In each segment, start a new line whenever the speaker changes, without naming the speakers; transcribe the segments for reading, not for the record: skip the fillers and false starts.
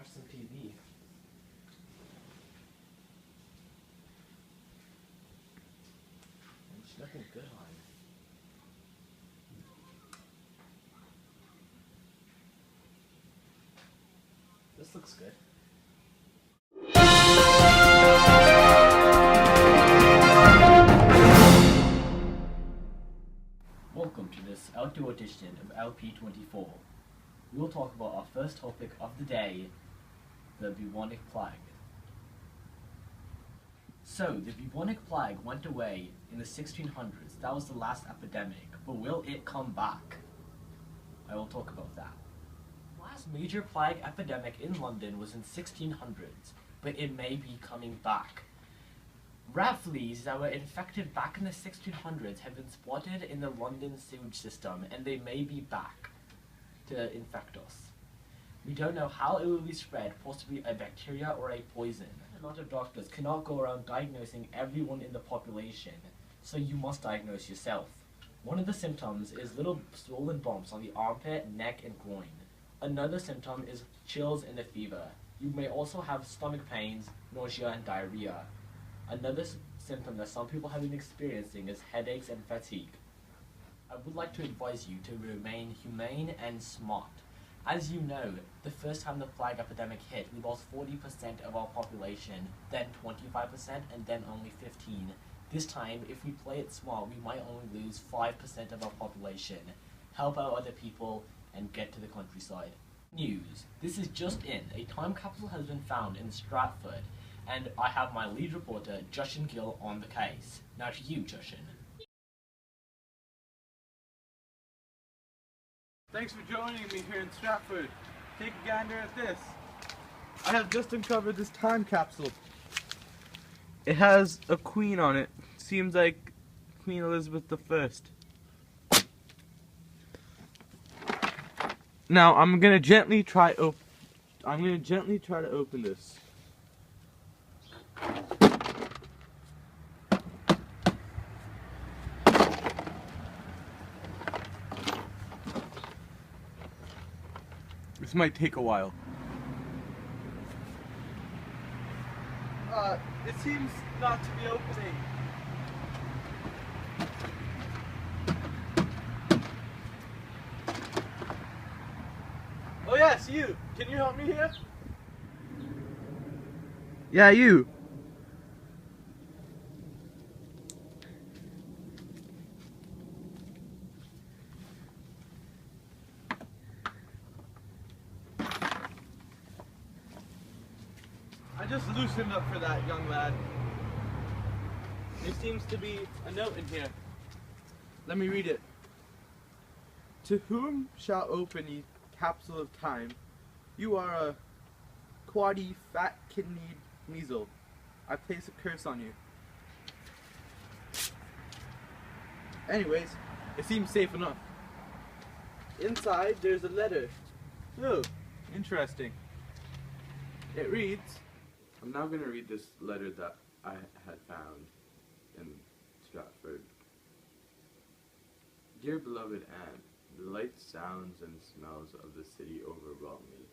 watch some TV. There's nothing good on. This looks good. Welcome to this outdoor edition of LP24. We will talk about our first topic of the day, the bubonic plague. So, the bubonic plague went away in the 1600s. That was the last epidemic, but will it come back? I will talk about that. The last major plague epidemic in London was in 1600s, but it may be coming back. Rat fleas that were infected back in the 1600s have been spotted in the London sewage system, and they may be back to infect us. We don't know how it will be spread, possibly a bacteria or a poison. A lot of doctors cannot go around diagnosing everyone in the population, so you must diagnose yourself. One of the symptoms is little swollen bumps on the armpit, neck, and groin. Another symptom is chills and a fever. You may also have stomach pains, nausea, and diarrhea. Another symptom that some people have been experiencing is headaches and fatigue. I would like to advise you to remain humane and smart. As you know, the first time the plague epidemic hit, we lost 40% of our population, then 25%, and then only 15%. This time, if we play it smart, we might only lose 5% of our population. Help out other people and get to the countryside. News. This is just in. A time capsule has been found in Stratford, and I have my lead reporter, Justin Gill, on the case. Now to you, Justin.
Thanks for joining me here in Stratford. Take a gander at this. I have just uncovered this time capsule. It has a queen on it. Seems like Queen Elizabeth I. Now I'm gonna gently try to open this. This might take a while. It seems not to be opening. Oh yes, you! Can you help me here? Yeah, you! I just loosened up for that, young lad. There seems to be a note in here. Let me read it. To whom shall open ye capsule of time, you are a quaddy fat-kidneyed measle. I place a curse on you. Anyways, it seems safe enough. Inside, there's a letter. Oh, interesting. It reads,
I'm now going to read this letter that I had found in Stratford. Dear beloved Anne, the lights, sounds, and smells of the city overwhelm me.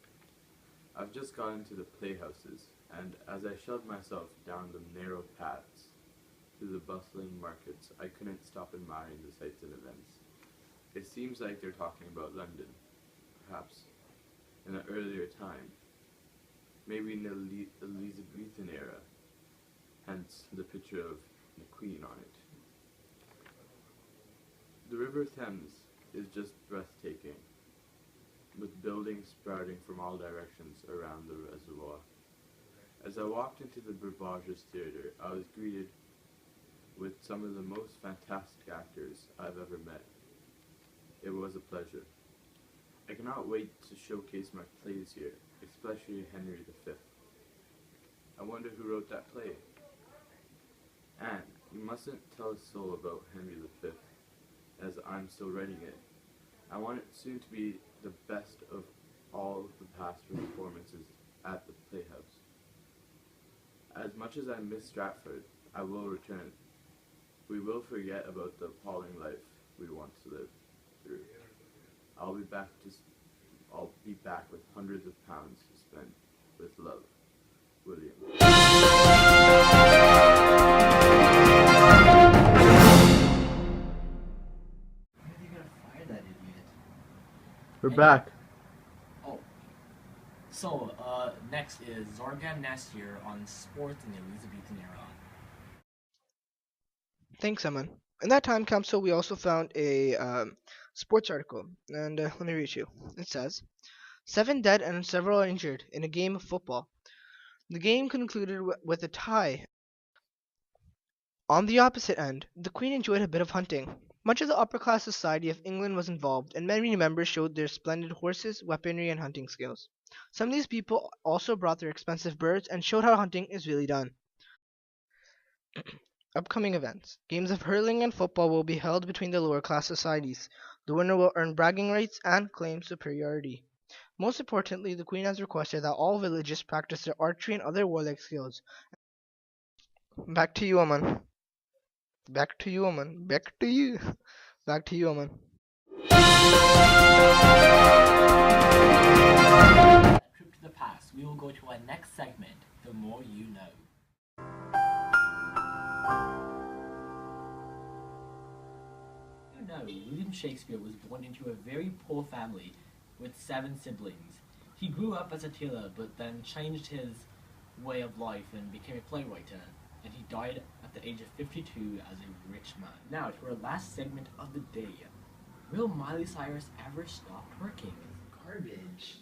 I've just got into the playhouses, and as I shoved myself down the narrow paths through the bustling markets, I couldn't stop admiring the sights and events. It seems like they're talking about London, perhaps in an earlier time. Maybe in the Elizabethan era, hence the picture of the Queen on it. The River Thames is just breathtaking, with buildings sprouting from all directions around the reservoir. As I walked into the Burbages Theatre, I was greeted with some of the most fantastic actors I've ever met. It was a pleasure. I cannot wait to showcase my plays here, especially Henry V. I wonder who wrote that play. Anne, you mustn't tell a soul about Henry V, as I'm still writing it. I want it soon to be the best of all the past performances at the Playhouse. As much as I miss Stratford, I will return. We will forget about the appalling life we once lived through. I'll be back with hundreds of pounds to spend With love, William.
When are they gonna fire that idiot?
We're
Hey.
back.
Oh. So, next is Zorgan Nasir on sports in the Elizabethan era.
Thanks, Aman. In that time capsule, we also found a sports article, and let me read you. It says, 7 dead and several injured in a game of football. The game concluded with a tie. On the opposite end, the Queen enjoyed a bit of hunting. Much of the upper-class society of England was involved, and many members showed their splendid horses, weaponry, and hunting skills. Some of these people also brought their expensive birds and showed how hunting is really done. Upcoming events. Games of hurling and football will be held between the lower class societies. The winner will earn bragging rights and claim superiority. Most importantly, the Queen has requested that all villages practice their archery and other warlike skills. Back to you, Aman. Back to you, Aman. Back to you. Back to you, Aman.
Trip to the past. We will go to our next segment, The More You Know. You know, William Shakespeare was born into a very poor family with 7 siblings. He grew up as a tailor, but then changed his way of life and became a playwright, and he died at the age of 52 as a rich man. Now, to our last segment of the day. Will Miley Cyrus ever stop twerking? Garbage.